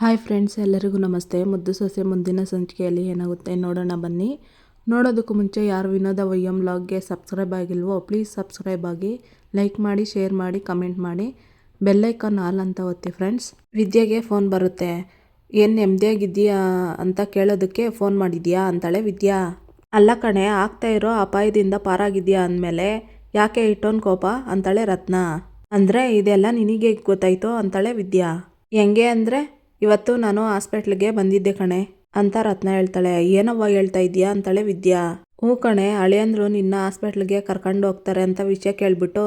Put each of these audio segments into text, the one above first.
Hi friends, ಎಲ್ಲರಿಗೂ ನಮಸ್ತೆ. ಮುದ್ದು ಸೊಸೆ ಮುಂದಿನ ಸಂಚಿಕೆಯಲ್ಲಿ ಏನಾಗುತ್ತೆ ನೋಡೋಣ ಬನ್ನಿ. ನೋಡೋದಕ್ಕೂ ಮುಂಚೆ ಯಾರು ವಿನೋದ ವೈಎಂ ವ್ಲಾಗ್ಗೆ ಸಬ್ಸ್ಕ್ರೈಬ್ ಆಗಿಲ್ವೋ ಪ್ಲೀಸ್ ಸಬ್ಸ್ಕ್ರೈಬ್ ಆಗಿ, ಲೈಕ್ ಮಾಡಿ, ಶೇರ್ ಮಾಡಿ, ಕಮೆಂಟ್ ಮಾಡಿ, ಬೆಲ್ಲೈಕಾನ್ ಆಲ್ ಅಂತ ಒತ್ತಿ ಫ್ರೆಂಡ್ಸ್. ವಿದ್ಯೆಗೆ ಫೋನ್ ಬರುತ್ತೆ. ಏನು ನೆಮ್ಮದಿಯಾಗಿದ್ದೀಯಾ ಅಂತ ಕೇಳೋದಕ್ಕೆ ಫೋನ್ ಮಾಡಿದ್ಯಾ ಅಂತಾಳೆ ವಿದ್ಯಾ. ಅಲ್ಲ ಕಣೆ, ಆಗ್ತಾ ಇರೋ ಅಪಾಯದಿಂದ ಪಾರಾಗಿದ್ಯಾ ಅಂದಮೇಲೆ ಯಾಕೆ ಇಟ್ಟೊಂದು ಕೋಪ ಅಂತಾಳೆ ರತ್ನ. ಅಂದರೆ ಇದೆಲ್ಲ ನಿನಗೆ ಗೊತ್ತಾಯ್ತು ಅಂತಾಳೆ ವಿದ್ಯಾ. ಹೆಂಗೆ ಅಂದರೆ, ಇವತ್ತು ನಾನು ಹಾಸ್ಪಿಟ್ಲಿಗೆ ಬಂದಿದ್ದೆ ಕಣೆ ಅಂತ ರತ್ನ ಹೇಳ್ತಾಳೆ. ಏನವ್ವ ಹೇಳ್ತಾ ಇದೀಯಾ ಅಂತಾಳೆ ವಿದ್ಯಾ. ಹ್ಞೂ ಕಣೆ, ಅಳಿಯಂದ್ರು ನಿನ್ನ ಹಾಸ್ಪಿಟ್ಲಿಗೆ ಕರ್ಕೊಂಡು ಹೋಗ್ತಾರೆ ಅಂತ ವಿಷಯ ಕೇಳ್ಬಿಟ್ಟು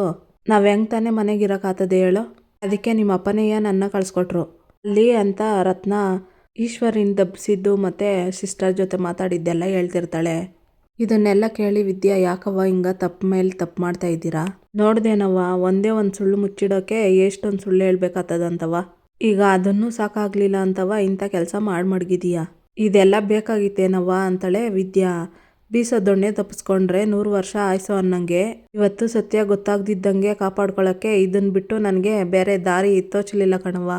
ನಾವು ಹೆಂಗೆ ತಾನೇ ಮನೆಗಿರೋಕ್ಕಾಗ್ತದೆ ಹೇಳು. ಅದಕ್ಕೆ ನಿಮ್ಮ ಅಪ್ಪನೆಯ ನನ್ನ ಕಳಿಸ್ಕೊಟ್ರು ಅಲ್ಲಿ ಅಂತ ರತ್ನ ಈಶ್ವರಿನ ದಬ್ಸಿದ್ದು ಮತ್ತು ಸಿಸ್ಟರ್ ಜೊತೆ ಮಾತಾಡಿದ್ದೆಲ್ಲ ಹೇಳ್ತಿರ್ತಾಳೆ. ಇದನ್ನೆಲ್ಲ ಕೇಳಿ ವಿದ್ಯಾ, ಯಾಕವ್ವ ಹಿಂಗ ತಪ್ಪು ಮೇಲೆ ತಪ್ಪು ಮಾಡ್ತಾ ಇದ್ದೀರಾ? ನೋಡ್ದೇನವ್ವ, ಒಂದೇ ಒಂದು ಸುಳ್ಳು ಮುಚ್ಚಿಡೋಕೆ ಎಷ್ಟೊಂದು ಸುಳ್ಳು ಹೇಳ್ಬೇಕಾಗ್ತದಂತವ. ಈಗ ಅದನ್ನೂ ಸಾಕಾಗ್ಲಿಲ್ಲ ಅಂತವ ಇಂಥ ಕೆಲಸ ಮಡಗಿದೀಯಾ? ಇದೆಲ್ಲ ಬೇಕಾಗಿತ್ತೇನವ್ವ ಅಂತಾಳೆ ವಿದ್ಯಾ. ಬೀಸೋ ದೊಣ್ಣೆ ತಪ್ಪಿಸ್ಕೊಂಡ್ರೆ 100 ವರ್ಷ ಆಯ್ಸೋ ಅನ್ನಂಗೆ ಇವತ್ತು ಸತ್ಯ ಗೊತ್ತಾಗ್ದಿದ್ದಂಗೆ ಕಾಪಾಡ್ಕೊಳಕ್ಕೆ ಇದನ್ನ ಬಿಟ್ಟು ನನಗೆ ಬೇರೆ ದಾರಿ ತೋಚಲಿಲ್ಲ ಕಣವ್ವ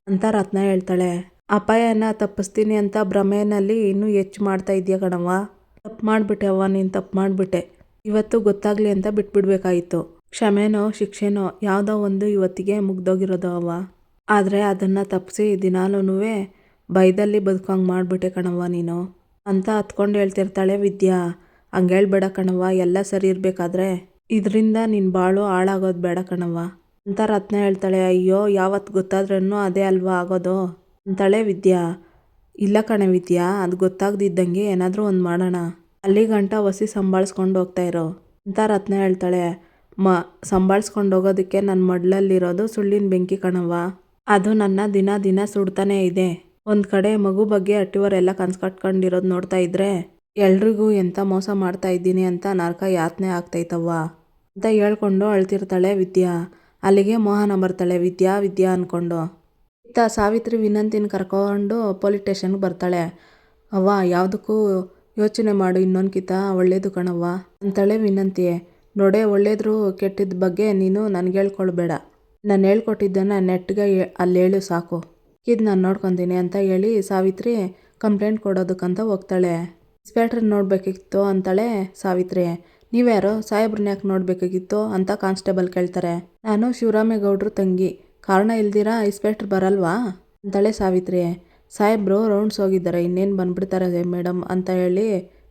ಅಂತ ರತ್ನ ಹೇಳ್ತಾಳೆ. ಅಪಾಯನ ತಪ್ಪಿಸ್ತೀನಿ ಅಂತ ಭ್ರಮೆನಲ್ಲಿ ಇನ್ನೂ ಹೆಚ್ಚು ಮಾಡ್ತಾ ಇದೆಯಾ ಕಣವ್ವ. ತಪ್ಪು ಮಾಡಿಬಿಟ್ಟೆ ಅವ್ವ, ನೀನು ತಪ್ಪು ಮಾಡಿಬಿಟ್ಟೆ. ಇವತ್ತು ಗೊತ್ತಾಗ್ಲಿ ಅಂತ ಬಿಟ್ಬಿಡ್ಬೇಕಾಯಿತು. ಕ್ಷಮೆನೋ ಶಿಕ್ಷೆನೋ ಯಾವುದೋ ಒಂದು ಇವತ್ತಿಗೆ ಮುಗ್ದೋಗಿರೋದು ಅವ್ವ. ಆದರೆ ಅದನ್ನು ತಪ್ಪಿಸಿ ದಿನಾಲೂ ಭಯದಲ್ಲಿ ಬದುಕಂಗೆ ಮಾಡಿಬಿಟ್ಟೆ ಕಣವ್ವ ನೀನು ಅಂತ ಹತ್ಕೊಂಡು ಹೇಳ್ತಿರ್ತಾಳೆ ವಿದ್ಯಾ. ಹಂಗೆ ಹೇಳ್ಬೇಡ ಕಣವ್ವ, ಎಲ್ಲ ಸರಿ ಇರಬೇಕಾದ್ರೆ ಇದರಿಂದ ನಿನ್ನ ಬಾಳು ಹಾಳಾಗೋದು ಬೇಡ ಕಣವ್ವ ಅಂತ ರತ್ನ ಹೇಳ್ತಾಳೆ. ಅಯ್ಯೋ, ಯಾವತ್ತು ಗೊತ್ತಾದ್ರೂ ಅದೇ ಅಲ್ವಾ ಆಗೋದು ಅಂತಾಳೆ ವಿದ್ಯಾ. ಇಲ್ಲ ಕಣೆ ವಿದ್ಯಾ, ಅದು ಗೊತ್ತಾಗ್ದಿದ್ದಂಗೆ ಏನಾದರೂ ಒಂದು ಮಾಡೋಣ. ಅಲ್ಲಿ ಗಂಟ ಹೊಸಿ ಸಂಭಾಳಿಸ್ಕೊಂಡು ಹೋಗ್ತಾ ಇರೋ ಅಂತ ರತ್ನ ಹೇಳ್ತಾಳೆ. ಸಂಭಾಳಿಸ್ಕೊಂಡು ಹೋಗೋದಕ್ಕೆ ನನ್ನ ಮಡ್ಲಲ್ಲಿರೋದು ಸುಳ್ಳಿನ ಬೆಂಕಿ ಕಣವ್ವ. ಅದು ನನ್ನ ದಿನ ದಿನ ಸುಡ್ತಾನೆ ಇದೆ. ಒಂದು ಕಡೆ ಮಗು ಬಗ್ಗೆ ಅಟ್ಟಿವರೆಲ್ಲ ಕನ್ಸು ಕಟ್ಕೊಂಡಿರೋದು ನೋಡ್ತಾ ಇದ್ರೆ ಎಲ್ರಿಗೂ ಎಂಥ ಮೋಸ ಮಾಡ್ತಾ ಇದ್ದೀನಿ ಅಂತ ನರಕ ಯಾತನೆ ಆಗ್ತೈತವ್ವ ಅಂತ ಹೇಳ್ಕೊಂಡು ಅಳ್ತಿರ್ತಾಳೆ ವಿದ್ಯಾ. ಅಲ್ಲಿಗೆ ಮೋಹನ ಬರ್ತಾಳೆ. ವಿದ್ಯಾ ವಿದ್ಯಾ ಅಂದ್ಕೊಂಡು. ಇತ್ತ ಸಾವಿತ್ರಿ ವಿನಂತಿನ ಕರ್ಕೊಂಡು ಪೊಲೀಸ್ ಸ್ಟೇಷನ್ಗೆ ಬರ್ತಾಳೆ. ಅವ್ವ, ಯಾವುದಕ್ಕೂ ಯೋಚನೆ ಮಾಡು, ಇನ್ನೊಂದ್ಕಿತ ಒಳ್ಳೇದು ಕಣವ್ವ ಅಂತಾಳೆ ವಿನಂತಿ. ನೋಡೇ, ಒಳ್ಳೇದ್ರು ಕೆಟ್ಟಿದ್ದ ಬಗ್ಗೆ ನೀನು ನನಗೆ ಹೇಳ್ಕೊಳ್ಬೇಡ. ನಾನು ಹೇಳ್ಕೊಟ್ಟಿದ್ದನ್ನು ನೆಟ್ಗೆ ಅಲ್ಲಿ ಹೇಳು ಸಾಕು. ಇದು ನಾನು ನೋಡ್ಕೊತೀನಿ ಅಂತ ಹೇಳಿ ಸಾವಿತ್ರಿ ಕಂಪ್ಲೇಂಟ್ ಕೊಡೋದಕ್ಕಂತ ಹೋಗ್ತಾಳೆ. ಇನ್ಸ್ಪೆಕ್ಟ್ರನ್ನ ನೋಡಬೇಕಿತ್ತು ಅಂತಾಳೆ ಸಾವಿತ್ರಿ. ನೀವ್ಯಾರೋ, ಸಾಹೇಬ್ರನ್ನ ಯಾಕೆ ನೋಡಬೇಕಾಗಿತ್ತು ಅಂತ ಕಾನ್ಸ್ಟೇಬಲ್ ಕೇಳ್ತಾರೆ. ನಾನು ಶಿವರಾಮೇಗೌಡ್ರು ತಂಗಿ, ಕಾರಣ ಇಲ್ದಿರಾ ಇನ್ಸ್ಪೆಕ್ಟ್ರ್ ಬರಲ್ವಾ ಅಂತಾಳೆ ಸಾವಿತ್ರಿ. ಸಾಹೇಬ್ರು ರೌಂಡ್ಸ್ ಹೋಗಿದ್ದಾರೆ, ಇನ್ನೇನು ಬಂದ್ಬಿಡ್ತಾರೆ ಮೇಡಮ್ ಅಂತ ಹೇಳಿ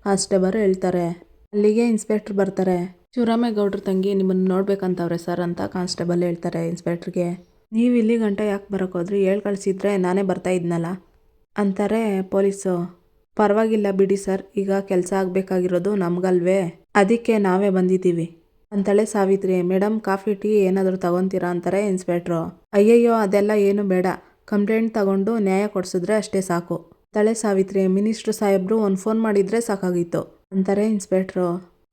ಕಾನ್ಸ್ಟೇಬಲ್ ಹೇಳ್ತಾರೆ. ಅಲ್ಲಿಗೆ ಇನ್ಸ್ಪೆಕ್ಟ್ರ್ ಬರ್ತಾರೆ. ಶಿವರಾಮೇಗೌಡ್ರ ತಂಗಿ ನಿಮ್ಮನ್ನು ನೋಡ್ಬೇಕಂತವ್ರೆ ಸರ್ ಅಂತ ಕಾನ್ಸ್ಟೇಬಲ್ ಹೇಳ್ತಾರೆ ಇನ್ಸ್ಪೆಕ್ಟ್ರಿಗೆ. ನೀವು ಇಲ್ಲಿ ಗಂಟ ಯಾಕೆ ಬರೋಕ್ಕೋದ್ರಿ? ಹೇಳಿ ಕಳಿಸಿದ್ರೆ ನಾನೇ ಬರ್ತಾ ಇದ್ನಲ್ಲ ಅಂತಾರೆ ಪೊಲೀಸು. ಪರವಾಗಿಲ್ಲ ಬಿಡಿ ಸರ್, ಈಗ ಕೆಲಸ ಆಗಬೇಕಾಗಿರೋದು ನಮಗಲ್ವೇ, ಅದಕ್ಕೆ ನಾವೇ ಬಂದಿದ್ದೀವಿ ಅಂತಾಳೆ ಸಾವಿತ್ರಿ. ಮೇಡಮ್, ಕಾಫಿ ಟೀ ಏನಾದರೂ ತಗೊತೀರಾ ಅಂತಾರೆ ಇನ್ಸ್ಪೆಕ್ಟ್ರು. ಅಯ್ಯಯ್ಯೋ, ಅದೆಲ್ಲ ಏನು ಬೇಡ, ಕಂಪ್ಲೇಂಟ್ ತಗೊಂಡು ನ್ಯಾಯ ಕೊಡಿಸಿದ್ರೆ ಅಷ್ಟೇ ಸಾಕು ಅಂತಾಳೆ ಸಾವಿತ್ರಿ. ಮಿನಿಸ್ಟ್ರು ಸಾಹೇಬ್ರು ಒಂದು ಫೋನ್ ಮಾಡಿದರೆ ಸಾಕಾಗಿತ್ತು ಅಂತಾರೆ ಇನ್ಸ್ಪೆಕ್ಟ್ರು.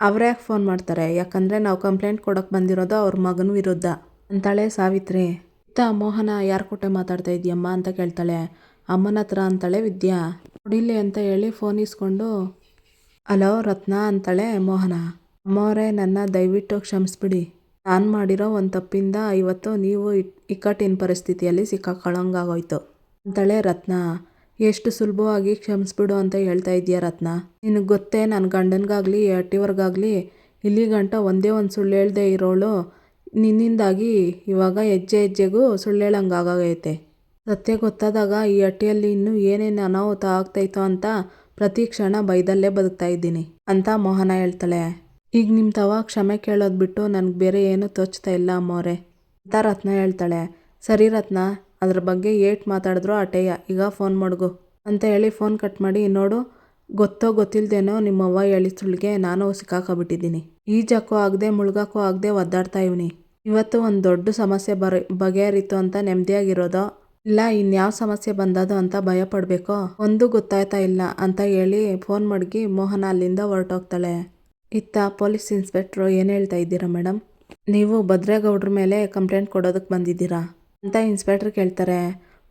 ಅವ್ರು ಯಾಕೆ ಫೋನ್ ಮಾಡ್ತಾರೆ? ಯಾಕಂದರೆ ನಾವು ಕಂಪ್ಲೇಂಟ್ ಕೊಡೋಕೆ ಬಂದಿರೋದು ಅವ್ರ ಮಗನ ವಿರುದ್ಧ ಅಂತಾಳೆ ಸಾವಿತ್ರಿ. ಇತ್ತ ಮೋಹನ, ಯಾರ ಕೊಟ್ಟೆ ಮಾತಾಡ್ತಾ ಇದೆಯಮ್ಮ ಅಂತ ಕೇಳ್ತಾಳೆ. ಅಮ್ಮನ ಹತ್ರ ಅಂತಾಳೆ ವಿದ್ಯಾ. ಹೊಡಿಲಿ ಅಂತ ಹೇಳಿ ಫೋನ್ ಇಸ್ಕೊಂಡು ಹಲೋ ರತ್ನ ಅಂತಾಳೆ ಮೋಹನ. ಅಮ್ಮವರೇ, ನನ್ನ ದಯವಿಟ್ಟು ಕ್ಷಮಿಸ್ಬಿಡಿ. ನಾನು ಮಾಡಿರೋ ಒಂದು ತಪ್ಪಿಂದ ಇವತ್ತು ನೀವು ಇಕ್ಕಟ್ಟಿನ ಪರಿಸ್ಥಿತಿಯಲ್ಲಿ ಸಿಕ್ಕಾಕೊಳ್ಳೋಂಗಾಗೋಯ್ತು ಅಂತಾಳೆ ರತ್ನ. ಎಷ್ಟು ಸುಲಭವಾಗಿ ಕ್ಷಮಿಸ್ಬಿಡು ಅಂತ ಹೇಳ್ತಾ ಇದೆಯಾ ರತ್ನ? ನಿನಗೆ ಗೊತ್ತೇ, ನನ್ನ ಗಂಡನಿಗಾಗಲಿ ಅಟ್ಟಿವರ್ಗಾಗಲಿ ಇಲ್ಲಿ ಗಂಟ ಒಂದೇ ಒಂದು ಸುಳ್ಳು ಹೇಳ್ದೆ ಇರೋಳು ನಿನ್ನಿಂದಾಗಿ ಇವಾಗ ಹೆಜ್ಜೆ ಹೆಜ್ಜೆಗೂ ಸುಳ್ಳು ಹೇಳೋಂಗಾಗೈತೆ. ಸತ್ಯ ಗೊತ್ತಾದಾಗ ಈ ಅಟ್ಟಿಯಲ್ಲಿ ಇನ್ನೂ ಏನೇನು ಅನಾಹುತ ಆಗ್ತೈತೋ ಅಂತ ಪ್ರತಿ ಕ್ಷಣ ಭಯದಲ್ಲೇ ಬದುಕ್ತಾ ಇದ್ದೀನಿ ಅಂತ ಮೋಹನ ಹೇಳ್ತಾಳೆ. ಈಗ ನಿಮ್ಮ ತವ ಕ್ಷಮೆ ಕೇಳೋದು ಬಿಟ್ಟು ನನಗೆ ಬೇರೆ ಏನೂ ತೋಚ್ತಾ ಇಲ್ಲ ಅಮ್ಮೋರೆ ಅಂತ ರತ್ನ ಹೇಳ್ತಾಳೆ. ಸರಿ ರತ್ನ, ಅದ್ರ ಬಗ್ಗೆ ಏಟ್ ಮಾತಾಡಿದ್ರು ಅಟೇಯ, ಈಗ ಫೋನ್ ಮಡಗು ಅಂತ ಹೇಳಿ ಫೋನ್ ಕಟ್ ಮಾಡಿ, ನೋಡು, ಗೊತ್ತೋ ಗೊತ್ತಿಲ್ಲದೇನೋ ನಿಮ್ಮವ್ವ ಹೇಳಿ ಸುಳ್ಳಿಗೆ ನಾನು ಸಿಕ್ಕಾಕೊಬಿಟ್ಟಿದ್ದೀನಿ. ಈಜಕ್ಕೂ ಆಗದೆ ಮುಳುಗಕ್ಕೂ ಆಗದೆ ಒದ್ದಾಡ್ತಾ ಇವ್ನಿ. ಇವತ್ತು ಒಂದು ದೊಡ್ಡ ಸಮಸ್ಯೆ ಬಗೆಹರಿತು ಅಂತ ನೆಮ್ಮದಿಯಾಗಿರೋದೋ ಇಲ್ಲ ಇನ್ಯಾವ ಸಮಸ್ಯೆ ಬಂದದೋ ಅಂತ ಭಯ ಪಡಬೇಕೋ ಒಂದು ಗೊತ್ತಾಯ್ತಾ ಇಲ್ಲ ಅಂತ ಹೇಳಿ ಫೋನ್ ಮಡಗಿ ಮೋಹನ ಅಲ್ಲಿಂದ ಹೊರಟೋಗ್ತಾಳೆ. ಇತ್ತ ಪೊಲೀಸ್ ಇನ್ಸ್ಪೆಕ್ಟ್ರು, ಏನು ಹೇಳ್ತಾ ಇದ್ದೀರಾ ಮೇಡಮ್? ನೀವು ಭದ್ರೇಗೌಡ್ರ ಮೇಲೆ ಕಂಪ್ಲೇಂಟ್ ಕೊಡೋದಕ್ಕೆ ಬಂದಿದ್ದೀರಾ ಅಂತ ಇನ್ಸ್ಪೆಕ್ಟ್ರ್ ಕೇಳ್ತಾರೆ.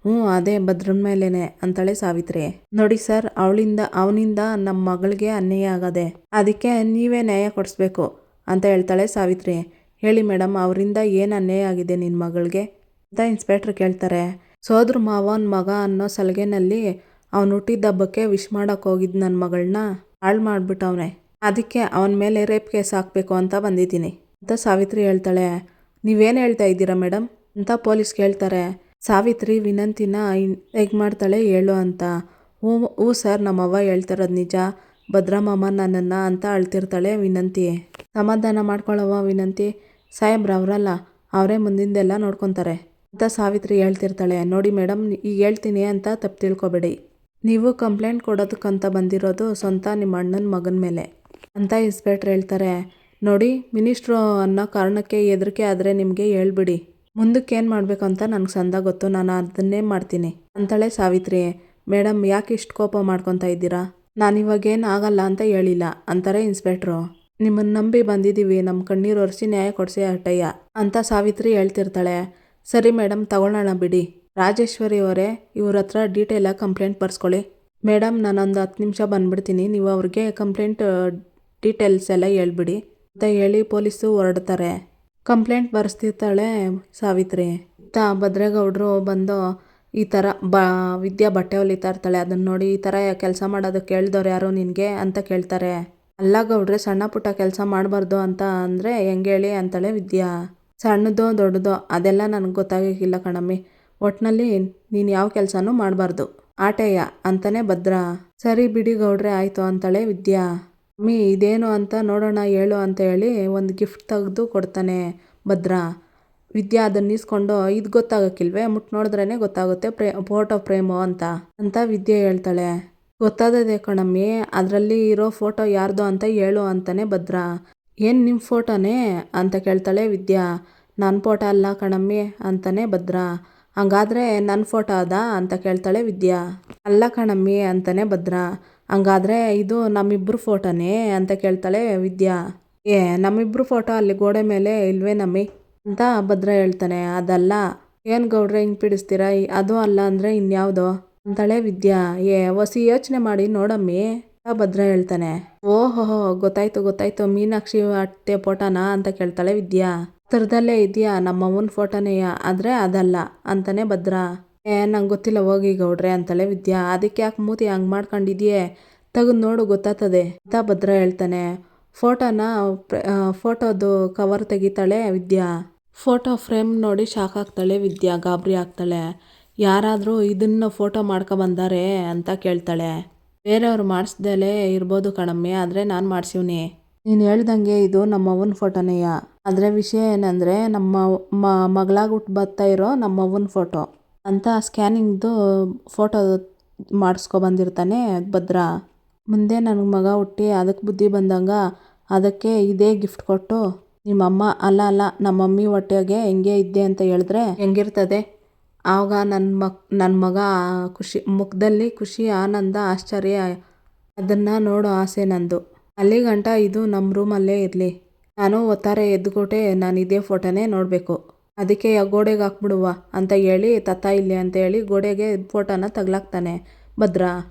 ಹ್ಞೂ, ಅದೇ ಭದ್ರನ ಮೇಲೇನೆ ಅಂತಾಳೆ ಸಾವಿತ್ರಿ. ನೋಡಿ ಸರ್, ಅವನಿಂದ ನಮ್ಮ ಮಗಳಿಗೆ ಅನ್ಯಾಯ ಆಗದೆ, ಅದಕ್ಕೆ ನೀವೇ ನ್ಯಾಯ ಕೊಡಿಸ್ಬೇಕು ಅಂತ ಹೇಳ್ತಾಳೆ ಸಾವಿತ್ರಿ. ಹೇಳಿ ಮೇಡಮ್, ಅವರಿಂದ ಏನು ಅನ್ಯಾಯ ಆಗಿದೆ ನಿನ್ನ ಮಗಳಿಗೆ ಅಂತ ಇನ್ಸ್ಪೆಕ್ಟ್ರ್ ಕೇಳ್ತಾರೆ. ಸೋದ್ರ ಮಾವನ ಮಗ ಅನ್ನೋ ಸಲಿಗೆನಲ್ಲಿ ಅವನು ಹುಟ್ಟಿದ ಹಬ್ಬಕ್ಕೆ ವಿಶ್ ಮಾಡೋಕೆ ಹೋಗಿದ್ದು ನನ್ನ ಮಗಳನ್ನ ಹಾಳು ಮಾಡಿಬಿಟ್ಟವನೆ. ಅದಕ್ಕೆ ಅವನ ಮೇಲೆ ರೇಪ್ ಕೇಸ್ ಹಾಕಬೇಕು ಅಂತ ಬಂದಿದ್ದೀನಿ ಅಂತ ಸಾವಿತ್ರಿ ಹೇಳ್ತಾಳೆ. ನೀವೇನು ಹೇಳ್ತಾ ಇದ್ದೀರಾ ಮೇಡಮ್ ಅಂತ ಪೊಲೀಸ್ ಕೇಳ್ತಾರೆ. ಸಾವಿತ್ರಿ ವಿನಂತಿನ ಹೇಗೆ ಮಾಡ್ತಾಳೆ ಹೇಳು ಅಂತ. ಹ್ಞೂ ಸರ್, ನಮ್ಮವ್ವ ಹೇಳ್ತಿರೋದು ನಿಜ, ಭದ್ರಮಾಮ ನನ್ನನ್ನು ಅಂತ ಅಳ್ತಿರ್ತಾಳೆ ವಿನಂತಿ. ಸಮಾಧಾನ ಮಾಡ್ಕೊಳ್ಳೋವ ವಿನಂತಿ, ಸಾಹೇಬ್ರು ಅವರಲ್ಲ, ಅವರೇ ಮುಂದಿಂದೆಲ್ಲ ನೋಡ್ಕೊತಾರೆ ಅಂತ ಸಾವಿತ್ರಿ ಹೇಳ್ತಿರ್ತಾಳೆ. ನೋಡಿ ಮೇಡಮ್, ಈಗ ಹೇಳ್ತೀನಿ ಅಂತ ತಪ್ಪು ತಿಳ್ಕೊಬೇಡಿ. ನೀವು ಕಂಪ್ಲೇಂಟ್ ಕೊಡೋದಕ್ಕಂತ ಬಂದಿರೋದು ಸ್ವಂತ ನಿಮ್ಮ ಅಣ್ಣನ ಮಗನ ಮೇಲೆ ಅಂತ ಇನ್ಸ್ಪೆಕ್ಟ್ರ್ ಹೇಳ್ತಾರೆ. ನೋಡಿ, ಮಿನಿಸ್ಟ್ರು ಅನ್ನೋ ಕಾರಣಕ್ಕೆ ಹೆದರಿಕೆ ಆದರೆ ನಿಮಗೆ ಹೇಳ್ಬಿಡಿ, ಮುಂದಕ್ಕೆ ಏನು ಮಾಡಬೇಕು ಅಂತ ನನಗೆ ಸಂದ ಗೊತ್ತು, ನಾನು ಅದನ್ನೇ ಮಾಡ್ತೀನಿ ಅಂತಾಳೆ ಸಾವಿತ್ರಿ. ಮೇಡಮ್, ಯಾಕೆ ಇಷ್ಟು ಕೋಪ ಮಾಡ್ಕೊತಾ ಇದ್ದೀರಾ? ನಾನಿವಾಗೇನು ಆಗಲ್ಲ ಅಂತ ಹೇಳಿಲ್ಲ ಅಂತಾರೆ ಇನ್ಸ್ಪೆಕ್ಟ್ರು. ನಿಮ್ಮನ್ನು ನಂಬಿ ಬಂದಿದ್ದೀವಿ, ನಮ್ಮ ಕಣ್ಣೀರು ಒರೆಸಿ ನ್ಯಾಯ ಕೊಡಿಸಿ ಅಟ್ಟಯ್ಯ ಅಂತ ಸಾವಿತ್ರಿ ಹೇಳ್ತಿರ್ತಾಳೆ. ಸರಿ ಮೇಡಮ್, ತಗೊಳ್ಳೋಣ ಬಿಡಿ. ರಾಜೇಶ್ವರಿ ಅವರೇ, ಇವ್ರ ಹತ್ರ ಡೀಟೇಲಾಗಿ ಕಂಪ್ಲೇಂಟ್ ಬರ್ಸ್ಕೊಳ್ಳಿ. ಮೇಡಮ್, ನಾನೊಂದು 10 ನಿಮಿಷ ಬಂದ್ಬಿಡ್ತೀನಿ, ನೀವು ಅವ್ರಿಗೆ ಕಂಪ್ಲೇಂಟ್ ಡೀಟೇಲ್ಸ್ ಎಲ್ಲ ಹೇಳ್ಬಿಡಿ ಅಂತ ಹೇಳಿ ಪೊಲೀಸು ಹೊರಡ್ತಾರೆ. ಕಂಪ್ಲೇಂಟ್ ಬರೆಸ್ತಿರ್ತಾಳೆ ಸಾವಿತ್ರಿ. ಭದ್ರೇಗೌಡರು ಬಂದು ಈ ಥರ ವಿದ್ಯಾ ಬಟ್ಟೆ ಹೊಲಿತಾ ಇರ್ತಾಳೆ. ಅದನ್ನು ನೋಡಿ, ಈ ಥರ ಕೆಲಸ ಮಾಡೋದಕ್ಕೆ ಹೇಳ್ದವ್ರು ಯಾರು ನಿನಗೆ ಅಂತ ಕೇಳ್ತಾರೆ. ಅಲ್ಲ ಗೌಡ್ರೆ, ಸಣ್ಣ ಪುಟ್ಟ ಕೆಲಸ ಮಾಡಬಾರ್ದು ಅಂತ ಅಂದರೆ ಹೆಂಗೆ ಹೇಳಿ ಅಂತಾಳೆ ವಿದ್ಯಾ. ಸಣ್ಣದೋ ದೊಡ್ಡದೋ ಅದೆಲ್ಲ ನನಗೆ ಗೊತ್ತಾಗಿಲ್ಲ ಕಣಮ್ಮಿ, ಒಟ್ಟಿನಲ್ಲಿ ನೀನು ಯಾವ ಕೆಲಸನೂ ಮಾಡಬಾರ್ದು ಆಟೆಯ ಅಂತಾನೆ ಭದ್ರ. ಸರಿ ಬಿಡಿ ಗೌಡ್ರೆ, ಆಯಿತು ಅಂತಾಳೆ ವಿದ್ಯಾ. ಅಮ್ಮಿ, ಇದೇನು ಅಂತ ನೋಡೋಣ ಹೇಳು ಅಂತ ಹೇಳಿ ಒಂದು ಗಿಫ್ಟ್ ತೆಗೆದು ಕೊಡ್ತಾನೆ ಭದ್ರ. ವಿದ್ಯಾ ಅದನ್ನ ಇಸ್ಕೊಂಡು, ಇದು ಗೊತ್ತಾಗಕ್ಕಿಲ್ವೇ, ಮುಟ್ಟು ನೋಡಿದ್ರೇ ಗೊತ್ತಾಗುತ್ತೆ, ಫೋಟೋ ಫ್ರೇಮು ಅಂತ ವಿದ್ಯೆ ಹೇಳ್ತಾಳೆ. ಗೊತ್ತಾದದೆ ಕಣಮ್ಮಿ, ಅದರಲ್ಲಿ ಇರೋ ಫೋಟೋ ಯಾರ್ದು ಅಂತ ಹೇಳು ಅಂತಾನೆ ಭದ್ರ. ಏನು ನಿಮ್ಮ ಫೋಟೋನೇ ಅಂತ ಕೇಳ್ತಾಳೆ ವಿದ್ಯಾ. ನನ್ನ ಫೋಟೋ ಅಲ್ಲ ಕಣಮ್ಮಿ ಅಂತಾನೆ ಭದ್ರ. ಹಂಗಾದ್ರೆ ನನ್ನ ಫೋಟೋ ಅದಾ ಅಂತ ಕೇಳ್ತಾಳೆ ವಿದ್ಯಾ. ಅಲ್ಲ ಕಣಮ್ಮಿ ಅಂತಾನೆ ಭದ್ರ. ಹಂಗಾದ್ರೆ ಇದು ನಮ್ಮಿಬ್ರು ಫೋಟೋನೇ ಅಂತ ಕೇಳ್ತಾಳೆ ವಿದ್ಯಾ. ನಮ್ಮಿಬ್ರು ಫೋಟೋ ಅಲ್ಲಿ ಗೋಡೆ ಮೇಲೆ ಇಲ್ವೇ ನಮ್ಮಿ ಅಂತ ಭದ್ರ ಹೇಳ್ತಾನೆ. ಅದಲ್ಲ. ಏನು ಗೌಡ್ರೆ ಹಿಂಗೆ ಪೀಡಿಸ್ತೀರಾ, ಅದು ಅಲ್ಲ ಅಂದರೆ ಇನ್ಯಾವುದೋ ಅಂತಾಳೆ ವಿದ್ಯಾ. ಹೊಸಿ ಯೋಚನೆ ಮಾಡಿ ನೋಡಮ್ಮಿ ಅಂತ ಭದ್ರ ಹೇಳ್ತಾನೆ. ಓಹೋ, ಗೊತ್ತಾಯ್ತು, ಮೀನಾಕ್ಷಿ ಅತ್ತೆ ಫೋಟೋನಾ ಅಂತ ಕೇಳ್ತಾಳೆ ವಿದ್ಯಾ. ಹತ್ರದಲ್ಲೇ ಇದೆಯಾ, ನಮ್ಮವ್ವನ ಫೋಟೋನೇಯ, ಆದರೆ ಅದಲ್ಲ ಅಂತಾನೆ ಭದ್ರ. ನಂಗೆ ಗೊತ್ತಿಲ್ಲ ಹೋಗಿ ಗೌಡ್ರೆ ಅಂತಾಳೆ ವಿದ್ಯಾ. ಅದಕ್ಕೆ ಯಾಕೆ ಮೂತಿ ಹಂಗೆ ಮಾಡ್ಕೊಂಡಿದ್ಯೆ, ತೆಗೆದು ನೋಡು ಗೊತ್ತಾಗ್ತದೆ ಅಂತ ಭದ್ರ ಹೇಳ್ತಾನೆ. ಫೋಟೋದು ಕವರ್ ತೆಗಿತಾಳೆ ವಿದ್ಯಾ. ಫೋಟೋ ಫ್ರೇಮ್ ನೋಡಿ ಶಾಕ್ ಆಗ್ತಾಳೆ ವಿದ್ಯಾ, ಗಾಬರಿ ಆಗ್ತಾಳೆ. ಯಾರಾದರೂ ಇದನ್ನು ಫೋಟೋ ಮಾಡ್ಕೊಬಂದಾರೆ ಅಂತ ಕೇಳ್ತಾಳೆ. ಬೇರೆಯವ್ರು ಮಾಡಿಸ್ದಲೇ ಇರ್ಬೋದು ಕಣಮ್ಮಿ, ಆದರೆ ನಾನು ಮಾಡಿಸಿವ್ನಿ. ನೀನು ಹೇಳ್ದಂಗೆ ಇದು ನಮ್ಮವ್ವನ ಫೋಟೋನೇಯ, ಆದರೆ ವಿಷಯ ಏನಂದರೆ ನಮ್ಮ ಮಗಳಾಗಿ ಹುಟ್ಟು ಬರ್ತಾ ಇರೋ ನಮ್ಮವ್ವನ ಫೋಟೋ ಅಂತ ಸ್ಕ್ಯಾನಿಂಗ್ದು ಫೋಟೋ ಮಾಡಿಸ್ಕೊಬಂದಿರ್ತಾನೆ ಭದ್ರ. ಮುಂದೆ ನನಗೆ ಮಗ ಹುಟ್ಟಿ ಅದಕ್ಕೆ ಬುದ್ಧಿ ಬಂದಂಗೆ ಅದಕ್ಕೆ ಇದೇ ಗಿಫ್ಟ್ ಕೊಟ್ಟು ನಿಮ್ಮಮ್ಮ ಅಲ್ಲ ನಮ್ಮ ಮಮ್ಮಿ ಹೊಟ್ಟೆಗೆ ಹೆಂಗೆ ಇದ್ದೆ ಅಂತ ಹೇಳಿದ್ರೆ ಹೆಂಗಿರ್ತದೆ. ಆವಾಗ ನನ್ನ ಮಗ ಮುಖದಲ್ಲಿ ಖುಷಿ, ಆನಂದ, ಆಶ್ಚರ್ಯ ಅದನ್ನು ನೋಡೋ ಆಸೆ ನಂದು. ಅಲ್ಲಿಗಂಟ ಇದು ನಮ್ಮ ರೂಮಲ್ಲೇ ಇರಲಿ. ನಾನು ಒತ್ತಾರೆ ಎದ್ದುಕೊಟ್ಟೆ, ನಾನು ಇದೇ ಫೋಟೋನೇ ನೋಡಬೇಕು, ಅದಕ್ಕೆ ಗೋಡೆಗೆ ಹಾಕ್ಬಿಡುವ ಅಂತ ಹೇಳಿ ತತ್ತ ಇಲ್ಲಿ ಅಂತ ಹೇಳಿ ಗೋಡೆಗೆ ಫೋಟೋನ ತಗ್ಲಾಕ್ತಾನೆ ಭದ್ರ.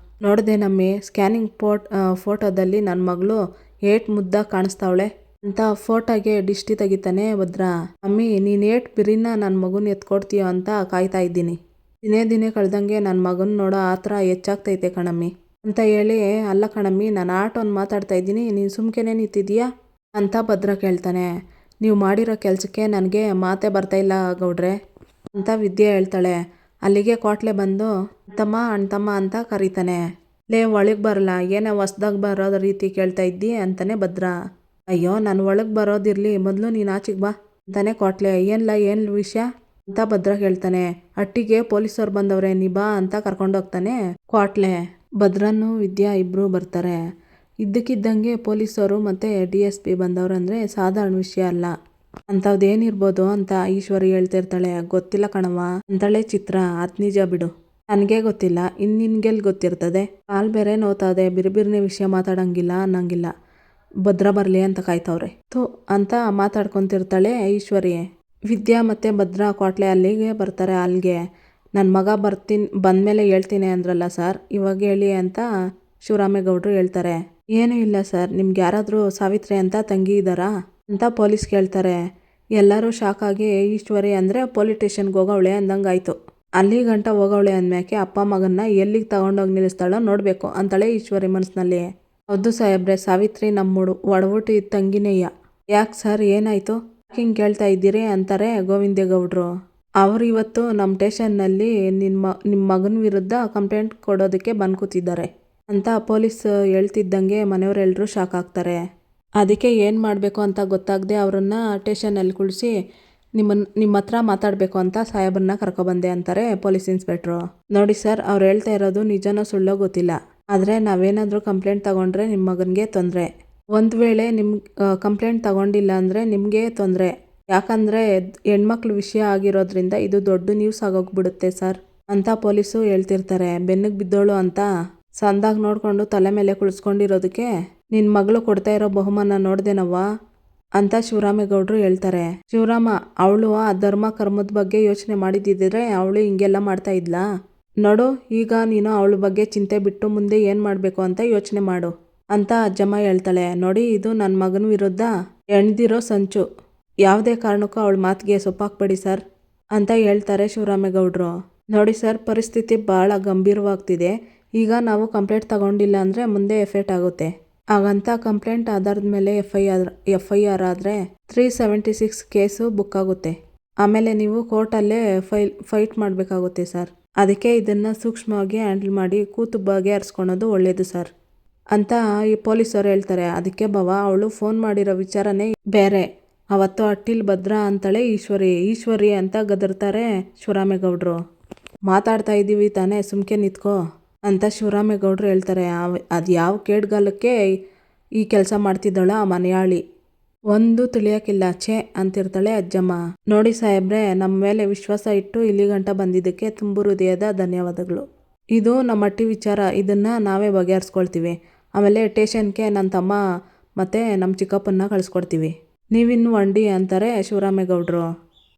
ನೋಡಿದೆ ನಮ್ಮಿ, ಸ್ಕ್ಯಾನಿಂಗ್ ಫೋಟೋದಲ್ಲಿ ನನ್ನ ಮಗಳು ಮುದ್ದ ಕಾಣಿಸ್ತಾವಳೆ ಅಂತ ಫೋಟೋಗೆ ದಿಷ್ಟಿ ತೆಗಿತಾನೆ ಭದ್ರ. ಅಮ್ಮಿ, ನೀನು ಬಿರಿನ ನನ್ನ ಮಗುನ ಎತ್ಕೊಡ್ತೀಯೋ ಅಂತ ಕಾಯ್ತಾ ಇದ್ದೀನಿ. ದಿನೇ ಕಳೆದಂಗೆ ನನ್ನ ಮಗನ ನೋಡೋ ಆತರ ಹೆಚ್ಚಾಗ್ತೈತೆ ಕಣಮ್ಮಿ ಅಂತ ಹೇಳಿ, ಅಲ್ಲ ಕಣಮ್ಮಿ, ನಾನು ಆಟೋನ್ ಮಾತಾಡ್ತಾ ಇದ್ದೀನಿ, ನೀನು ಸುಮ್ಕೆನೇ ನಿಂತಿದ್ದೀಯಾ ಅಂತ ಭದ್ರ ಕೇಳ್ತಾನೆ. ನೀವು ಮಾಡಿರೋ ಕೆಲಸಕ್ಕೆ ನನಗೆ ಮಾತೇ ಬರ್ತಾಯಿಲ್ಲ ಗೌಡ್ರೆ ಅಂತ ವಿದ್ಯೆ ಹೇಳ್ತಾಳೆ. ಅಲ್ಲಿಗೆ ಕೋಟ್ಲೆ ಬಂದು ಅಣ್ತಮ್ಮ ಅಂತ ಕರೀತಾನೆ. ಒಳಗೆ ಬರಲ್ಲ, ಏನೋ ಹೊಸ್ದಾಗಿ ಬರೋದ ರೀತಿ ಕೇಳ್ತಾ ಇದ್ದಿ ಅಂತಾನೆ ಭದ್ರ. ಅಯ್ಯೋ, ನಾನು ಒಳಗೆ ಬರೋದಿರಲಿ, ಮೊದಲು ನೀನು ಆಚೆಗೆ ಬಾ ಅಂತಾನೆ ಕೋಟ್ಲೆ. ಏನು ವಿಷಯ ಅಂತ ಭದ್ರ ಹೇಳ್ತಾನೆ. ಅಟ್ಟಿಗೆ ಪೊಲೀಸವ್ರು ಬಂದವ್ರೆ, ನೀ ಬಾ ಅಂತ ಕರ್ಕೊಂಡೋಗ್ತಾನೆ ಕೋಟ್ಲೆ. ಭದ್ರನು ವಿದ್ಯಾ ಇಬ್ಬರು ಬರ್ತಾರೆ. ಇದ್ದಕ್ಕಿದ್ದಂಗೆ ಪೊಲೀಸವರು ಮತ್ತು DSP ಬಂದವ್ರಂದರೆ ಸಾಧಾರಣ ವಿಷಯ ಅಲ್ಲ. ಅಂಥದ್ದೇನಿರ್ಬೋದು ಅಂತ ಈಶ್ವರಿ ಹೇಳ್ತಿರ್ತಾಳೆ. ಗೊತ್ತಿಲ್ಲ ಕಣವ ಅಂತಾಳೆ ಚಿತ್ರ. ಅದು ನಿಜ ಬಿಡು, ನನಗೇ ಗೊತ್ತಿಲ್ಲ, ನಿನ್ಗೆಲ್ಲಿ ಗೊತ್ತಿರ್ತದೆ. ಕಾಲು ಬೇರೆ ನೋತಾದೆ, ಬಿರ್ಬಿರ್ನೆ ವಿಷಯ ಮಾತಾಡೋಂಗಿಲ್ಲ ಅನ್ನಂಗಿಲ್ಲ. ಭದ್ರ ಬರಲಿ ಅಂತ ಕಾಯ್ತವ್ರೆ ಅಂತ ಮಾತಾಡ್ಕೊತಿರ್ತಾಳೆ ಈಶ್ವರಿ. ವಿದ್ಯಾ ಮತ್ತು ಭದ್ರ ಕೋಟ್ಲೆ ಅಲ್ಲಿಗೆ ಬರ್ತಾರೆ. ಅಲ್ಲಿಗೆ ನನ್ನ ಮಗ ಬಂದಮೇಲೆ ಹೇಳ್ತೀನಿ ಅಂದ್ರಲ್ಲ ಸರ್, ಇವಾಗ ಹೇಳಿ ಅಂತ ಶಿವರಾಮೇಗೌಡರು ಹೇಳ್ತಾರೆ. ಏನೂ ಇಲ್ಲ ಸರ್, ನಿಮ್ಗೆ ಯಾರಾದರೂ ಸಾವಿತ್ರಿ ಅಂತ ತಂಗಿ ಇದ್ದಾರಾ ಅಂತ ಪೊಲೀಸ್ ಕೇಳ್ತಾರೆ. ಎಲ್ಲರೂ ಶಾಕ್ ಆಗಿ ಈಶ್ವರಿ ಅಂದರೆ ಪೊಲೀಸ್ ಸ್ಟೇಷನ್ಗೆ ಹೋಗವಳೆ ಅಂದಂಗಾಯ್ತು. ಅಲ್ಲಿ ಗಂಟ ಹೋಗವಳೆ ಅಂದ್ಮ್ಯಾಕೆ ಅಪ್ಪ ಮಗನ್ನ ಎಲ್ಲಿಗೆ ತಗೊಂಡೋಗಿ ನಿಲ್ಲಿಸ್ತಾಳೋ ನೋಡಬೇಕು ಅಂತಾಳೆ ಈಶ್ವರಿ ಮನಸ್ಸಿನಲ್ಲಿ. ಹೌದು ಸಾಹೇಬ್ರೆ, ಸಾವಿತ್ರಿ ನಮ್ಮ ಒಡಹುಟ್ಟಿ ತಂಗಿನೇಯ. ಯಾಕೆ ಸರ್, ಏನಾಯ್ತು, ಹಿಂಗೆ ಕೇಳ್ತಾ ಇದ್ದೀರಿ ಅಂತಾರೆ ಗೋವಿಂದೇಗೌಡರು. ಅವರು ಇವತ್ತು ನಮ್ಮ ಸ್ಟೇಷನ್ನಲ್ಲಿ ನಿಮ್ಮ ಮಗನ ವಿರುದ್ಧ ಕಂಪ್ಲೇಂಟ್ ಕೊಡೋದಕ್ಕೆ ಬಂದು ಕೂತಿದ್ದಾರೆ ಅಂತ ಪೊಲೀಸ್ ಹೇಳ್ತಿದ್ದಂಗೆ ಮನೆಯವರೆಲ್ಲರೂ ಶಾಕ್ ಆಗ್ತಾರೆ. ಅದಕ್ಕೆ ಏನು ಮಾಡಬೇಕು ಅಂತ ಗೊತ್ತಾಗದೆ ಅವರನ್ನು ಸ್ಟೇಷನಲ್ಲಿ ಕುಳಿಸಿ ನಿಮ್ಮ ಹತ್ರ ಮಾತಾಡಬೇಕು ಅಂತ ಸಾಹೇಬ್ರನ್ನ ಕರ್ಕೊಬಂದೆ ಅಂತಾರೆ ಪೊಲೀಸ್ ಇನ್ಸ್ಪೆಕ್ಟ್ರು. ನೋಡಿ ಸರ್, ಅವ್ರು ಹೇಳ್ತಾ ಇರೋದು ನಿಜನೋ ಸುಳ್ಳೋ ಗೊತ್ತಿಲ್ಲ, ಆದರೆ ನಾವೇನಾದರೂ ಕಂಪ್ಲೇಂಟ್ ತಗೊಂಡ್ರೆ ನಿಮ್ಮ ಮಗನಿಗೆ ತೊಂದರೆ. ಒಂದು ವೇಳೆ ಕಂಪ್ಲೇಂಟ್ ತಗೊಂಡಿಲ್ಲ ಅಂದರೆ ನಿಮಗೆ ತೊಂದರೆ. ಯಾಕಂದರೆ ಹೆಣ್ಮಕ್ಳ ವಿಷಯ ಆಗಿರೋದ್ರಿಂದ ಇದು ದೊಡ್ಡ ನ್ಯೂಸ್ ಆಗೋಗ್ಬಿಡುತ್ತೆ ಸರ್ ಅಂತ ಪೊಲೀಸು ಹೇಳ್ತಿರ್ತಾರೆ. ಬೆನ್ನಿಗೆ ಬಿದ್ದೋಳು ಅಂತ ಸಂದಾಗ ನೋಡಿಕೊಂಡು ತಲೆ ಮೇಲೆ ಕುಳಿಸ್ಕೊಂಡಿರೋದಕ್ಕೆ ನಿನ್ನ ಮಗಳು ಕೊಡ್ತಾ ಇರೋ ಬಹುಮಾನ ನೋಡ್ದೇನವ್ವ ಅಂತ ಶಿವರಾಮೇಗೌಡರು ಹೇಳ್ತಾರೆ. ಶಿವರಾಮ, ಅವಳು ಆ ಧರ್ಮ ಕರ್ಮದ ಬಗ್ಗೆ ಯೋಚನೆ ಮಾಡಿದ್ದಿದ್ರೆ ಅವಳು ಹಿಂಗೆಲ್ಲ ಮಾಡ್ತಾ ಇದ್ಲಾ? ನೋಡು, ಈಗ ನೀನು ಅವಳ ಬಗ್ಗೆ ಚಿಂತೆ ಬಿಟ್ಟು ಮುಂದೆ ಏನು ಮಾಡಬೇಕು ಅಂತ ಯೋಚನೆ ಮಾಡು ಅಂತ ಅಜ್ಜಮ್ಮ ಹೇಳ್ತಾಳೆ. ನೋಡಿ, ಇದು ನನ್ನ ಮಗನ ವಿರುದ್ಧ ಎಣ್ದಿರೋ ಸಂಚು. ಯಾವುದೇ ಕಾರಣಕ್ಕೂ ಅವಳ ಮಾತಿಗೆ ಸೊಪ್ಪಾಕ್ಬೇಡಿ ಸರ್ ಅಂತ ಹೇಳ್ತಾರೆ ಶಿವರಾಮೇಗೌಡರು. ನೋಡಿ ಸರ್, ಪರಿಸ್ಥಿತಿ ಭಾಳ ಗಂಭೀರವಾಗ್ತಿದೆ. ಈಗ ನಾವು ಕಂಪ್ಲೇಂಟ್ ತಗೊಂಡಿಲ್ಲ ಅಂದರೆ ಮುಂದೆ ಎಫೆಕ್ಟ್ ಆಗುತ್ತೆ. ಹಾಗಂತ ಕಂಪ್ಲೇಂಟ್ ಆಧಾರದ ಮೇಲೆ ಎಫ್.ಐ.ಆರ್ ಆದರೆ 376 ಕೇಸು ಬುಕ್ ಆಗುತ್ತೆ. ಆಮೇಲೆ ನೀವು ಕೋರ್ಟಲ್ಲೇ ಫೈಟ್ ಮಾಡಬೇಕಾಗುತ್ತೆ ಸರ್. ಅದಕ್ಕೆ ಇದನ್ನು ಸೂಕ್ಷ್ಮವಾಗಿ ಹ್ಯಾಂಡಲ್ ಮಾಡಿ ಕೂತು ಬಗೆಹರಿಸ್ಕೊಳೋದು ಒಳ್ಳೆಯದು ಸರ್ ಅಂತ ಈ ಪೊಲೀಸರು ಹೇಳ್ತಾರೆ. ಅದಕ್ಕೆ ಬಾವ, ಅವಳು ಫೋನ್ ಮಾಡಿರೋ ವಿಚಾರನೇ ಬೇರೆ. ಅವತ್ತು ಅಟ್ಟಿಲ್ ಭದ್ರಾ ಅಂತಾಳೆ ಈಶ್ವರಿ ಅಂತ ಗದರ್ತಾರೆ ಶಿವರಾಮೇಗೌಡರು. ಮಾತಾಡ್ತಾ ಇದ್ದೀವಿ ತಾನೇ, ಸುಮ್ಕೆ ನಿಂತ್ಕೋ ಅಂತ ಶಿವರಾಮೇಗೌಡರು ಹೇಳ್ತಾರೆ. ಅದು ಯಾವ ಕೇಡ್ಗಾಲಕ್ಕೆ ಈ ಕೆಲಸ ಮಾಡ್ತಿದ್ದಾಳ ಆ ಮನೆಯಾಳಿ, ಒಂದು ತಿಳಿಯೋಕ್ಕಿಲ್ಲ ಛೇ ಅಂತಿರ್ತಾಳೆ ಅಜ್ಜಮ್ಮ. ನೋಡಿ ಸಾಹೇಬ್ರೆ, ನಮ್ಮ ಮೇಲೆ ವಿಶ್ವಾಸ ಇಟ್ಟು ಇಲ್ಲಿ ಗಂಟ ಬಂದಿದ್ದಕ್ಕೆ ತುಂಬು ಹೃದಯದ ಧನ್ಯವಾದಗಳು. ಇದು ನಮ್ಮ ಅಟ್ಟಿ ವಿಚಾರ, ಇದನ್ನು ನಾವೇ ಬಗೆಹರಿಸ್ಕೊಳ್ತೀವಿ. ಆಮೇಲೆ ಸ್ಟೇಷನ್ಗೆ ನನ್ನ ತಮ್ಮ ಮತ್ತು ನಮ್ಮ ಚಿಕ್ಕಪ್ಪನ್ನ ಕಳಿಸ್ಕೊಡ್ತೀವಿ. ನೀವಿನ್ನು ವಂಡಿ ಅಂತಾರೆ ಶಿವರಾಮೇಗೌಡರು.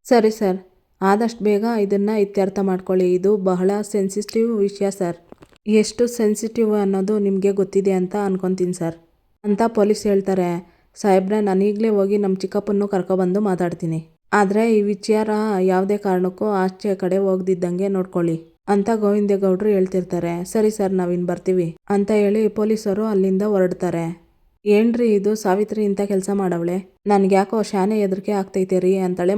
ಸರಿ ಸರ್, ಆದಷ್ಟು ಬೇಗ ಇದನ್ನು ಇತ್ಯರ್ಥ ಮಾಡ್ಕೊಳ್ಳಿ. ಇದು ಬಹಳ ಸೆನ್ಸಿಟಿವ್ ವಿಷಯ ಸರ್. ಎಷ್ಟು ಸೆನ್ಸಿಟಿವ್ ಅನ್ನೋದು ನಿಮಗೆ ಗೊತ್ತಿದೆ ಅಂತ ಅನ್ಕೊತೀನಿ ಸರ್ ಅಂತ ಪೊಲೀಸ್ ಹೇಳ್ತಾರೆ. ಸಾಹೇಬ್ರೆ, ನಾನು ಈಗಲೇ ಹೋಗಿ ನಮ್ಮ ಚಿಕ್ಕಪ್ಪನ್ನು ಕರ್ಕೊಬಂದು ಮಾತಾಡ್ತೀನಿ. ಆದರೆ ಈ ವಿಚಾರ ಯಾವುದೇ ಕಾರಣಕ್ಕೂ ಆಚೆ ಕಡೆ ಹೋಗ್ದಿದ್ದಂಗೆ ನೋಡ್ಕೊಳ್ಳಿ ಅಂತ ಗೋವಿಂದೇಗೌಡರು ಹೇಳ್ತಿರ್ತಾರೆ. ಸರಿ ಸರ್, ನಾವಿನ್ನು ಬರ್ತೀವಿ ಅಂತ ಹೇಳಿ ಪೊಲೀಸರು ಅಲ್ಲಿಂದ ಹೊರಡ್ತಾರೆ. ಏನ್ರಿ ಇದು, ಸಾವಿತ್ರಿ ಇಂಥ ಕೆಲಸ ಮಾಡವಳೆ, ನನ್ಗ್ಯಾಕೋ ಶಾನೆ ಹೆದರಿಕೆ ಆಗ್ತೈತೆ ರೀ ಅಂತಾಳೆ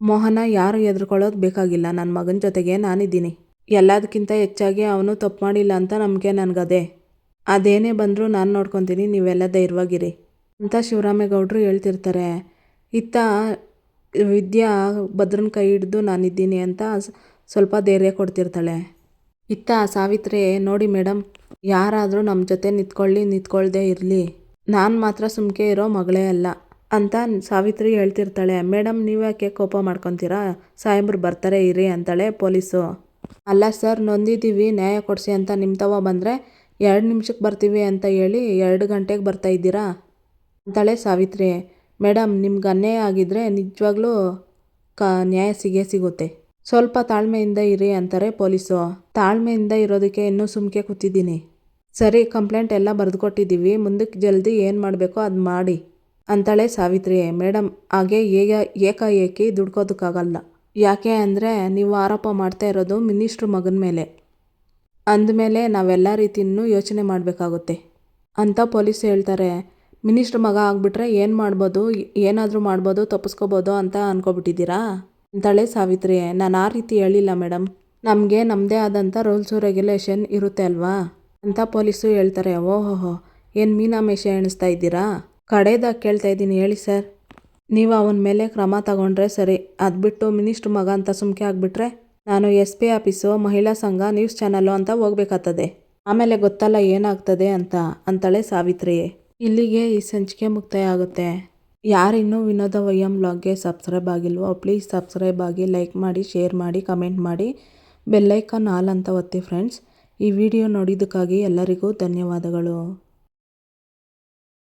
ಮೋಹನ. ಯಾರು ಹೆದರ್ಕೊಳ್ಳೋದು ಬೇಕಾಗಿಲ್ಲ, ನನ್ನ ಮಗನ ಜೊತೆಗೆ ನಾನಿದ್ದೀನಿ. ಎಲ್ಲದಕ್ಕಿಂತ ಹೆಚ್ಚಾಗಿ ಅವನು ತಪ್ಪು ಮಾಡಿಲ್ಲ ಅಂತ ನಂಬಿಕೆ ನನಗದೆ. ಅದೇನೇ ಬಂದರೂ ನಾನು ನೋಡ್ಕೊತೀನಿ, ನೀವೆಲ್ಲ ಧೈರ್ಯವಾಗಿರಿ ಅಂತ ಶಿವರಾಮೇಗೌಡರು ಹೇಳ್ತಿರ್ತಾರೆ. ಇತ್ತ ವಿದ್ಯಾ ಭದ್ರನ ಕೈ ಹಿಡಿದು ನಾನಿದ್ದೀನಿ ಅಂತ ಸ್ವಲ್ಪ ಧೈರ್ಯ ಕೊಡ್ತಿರ್ತಾಳೆ. ಇತ್ತ ಸಾವಿತ್ರಿ, ನೋಡಿ ಮೇಡಮ್, ಯಾರಾದರೂ ನಮ್ಮ ಜೊತೆ ನಿಂತ್ಕೊಳ್ಳದೆ ಇರಲಿ, ನಾನು ಮಾತ್ರ ಸುಮ್ಕೆ ಇರೋ ಮಗಳೇ ಅಲ್ಲ ಅಂತ ಸಾವಿತ್ರಿ ಹೇಳ್ತಿರ್ತಾಳೆ. ಮೇಡಮ್, ನೀವ್ಯಾಕೆ ಕೋಪ ಮಾಡ್ಕೊತೀರಾ, ಸಾಹೇಬ್ರು ಬರ್ತಾರೆ ಇರಿ ಅಂತಾಳೆ ಪೊಲೀಸು. ಅಲ್ಲ ಸರ್, ನೊಂದಿದ್ದೀವಿ, ನ್ಯಾಯ ಕೊಡಿಸಿ ಅಂತ ನಿಮ್ಮ ತವ ಬಂದರೆ 2 ನಿಮಿಷಕ್ಕೆ ಬರ್ತೀವಿ ಅಂತ ಹೇಳಿ 2 ಗಂಟೆಗೆ ಬರ್ತಾ ಇದ್ದೀರಾ ಅಂತಾಳೆ ಸಾವಿತ್ರಿ. ಮೇಡಮ್, ನಿಮ್ಗೆ ಅನ್ಯಾಯ ಆಗಿದ್ರೆ ನಿಜವಾಗ್ಲೂ ನ್ಯಾಯ ಸಿಗುತ್ತೆ, ಸ್ವಲ್ಪ ತಾಳ್ಮೆಯಿಂದ ಇರಿ ಅಂತಾರೆ ಪೊಲೀಸು. ತಾಳ್ಮೆಯಿಂದ ಇರೋದಕ್ಕೆ ಇನ್ನೂ ಸುಮ್ಕೆ ಕೂತಿದ್ದೀನಿ. ಸರಿ, ಕಂಪ್ಲೇಂಟ್ ಎಲ್ಲ ಬರೆದುಕೊಟ್ಟಿದ್ದೀವಿ, ಮುಂದಕ್ಕೆ ಜಲ್ದಿ ಏನು ಮಾಡಬೇಕೋ ಅದು ಮಾಡಿ ಅಂತಾಳೆ ಸಾವಿತ್ರಿ. ಮೇಡಮ್, ಹಾಗೆ ಏಕಾಏಕಿ ದುಡ್ಕೋದಕ್ಕಾಗಲ್ಲ. ಯಾಕೆ ಅಂದರೆ ನೀವು ಆರೋಪ ಮಾಡ್ತಾ ಇರೋದು ಮಿನಿಸ್ಟ್ರ್ ಮಗನ ಮೇಲೆ. ಅಂದಮೇಲೆ ನಾವೆಲ್ಲ ರೀತಿಯೂ ಯೋಚನೆ ಮಾಡಬೇಕಾಗುತ್ತೆ ಅಂತ ಪೊಲೀಸ್ ಹೇಳ್ತಾರೆ. ಮಿನಿಸ್ಟ್ರ್ ಮಗ ಆಗಿಬಿಟ್ರೆ ಏನು ಮಾಡ್ಬೋದು, ಏನಾದರೂ ಮಾಡ್ಬೋದು, ತಪ್ಪಿಸ್ಕೋಬೋದು ಅಂತ ಅಂದ್ಕೊಬಿಟ್ಟಿದ್ದೀರಾ ಅಂತಾಳೆ ಸಾವಿತ್ರಿ. ನಾನು ಆ ರೀತಿ ಹೇಳಿಲ್ಲ ಮೇಡಮ್, ನಮಗೆ ನಮ್ಮದೇ ಆದಂಥ ರೂಲ್ಸು ರೆಗ್ಯುಲೇಷನ್ ಇರುತ್ತೆ ಅಲ್ವಾ ಅಂತ ಪೊಲೀಸು ಹೇಳ್ತಾರೆ. ಓಹೋಹೋ, ಏನು ಮೀನಾಮೇಷ ಎಣಿಸ್ತಾ ಇದ್ದೀರಾ? ಕಡೆದಾಗ ಕೇಳ್ತಾ ಇದ್ದೀನಿ, ಹೇಳಿ ಸರ್. ನೀವು ಅವನ ಮೇಲೆ ಕ್ರಮ ತಗೊಂಡ್ರೆ ಸರಿ, ಅದು ಬಿಟ್ಟು ಮಿನಿಸ್ಟ್ರ್ ಮಗ ಅಂತ ಸುಮ್ಕೆ ಆಗಿಬಿಟ್ರೆ ನಾನು SP ಆಫೀಸು, ಮಹಿಳಾ ಸಂಘ, ನ್ಯೂಸ್ ಚಾನಲ್ಲು ಅಂತ ಹೋಗ್ಬೇಕಾಗ್ತದೆ. ಆಮೇಲೆ ಗೊತ್ತಲ್ಲ ಏನಾಗ್ತದೆ ಅಂತಾಳೆ ಸಾವಿತ್ರಿ. ಇಲ್ಲಿಗೆ ಈ ಸಂಚಿಕೆ ಮುಕ್ತಾಯ ಆಗುತ್ತೆ. ಯಾರಿನ್ನೂ ವಿನೋದ ವೈಎಂ ವ್ಲಾಗ್ಗೆ ಸಬ್ಸ್ಕ್ರೈಬ್ ಆಗಿಲ್ವೋ ಪ್ಲೀಸ್ ಸಬ್ಸ್ಕ್ರೈಬ್ ಆಗಿ, ಲೈಕ್ ಮಾಡಿ, ಶೇರ್ ಮಾಡಿ, ಕಮೆಂಟ್ ಮಾಡಿ, ಬೆಲ್ಲೈಕಾನ್ ಆಲ್ ಅಂತ ಒತ್ತಿ ಫ್ರೆಂಡ್ಸ್. ಈ ವಿಡಿಯೋ ನೋಡಿದ್ದಕ್ಕಾಗಿ ಎಲ್ಲರಿಗೂ ಧನ್ಯವಾದಗಳು.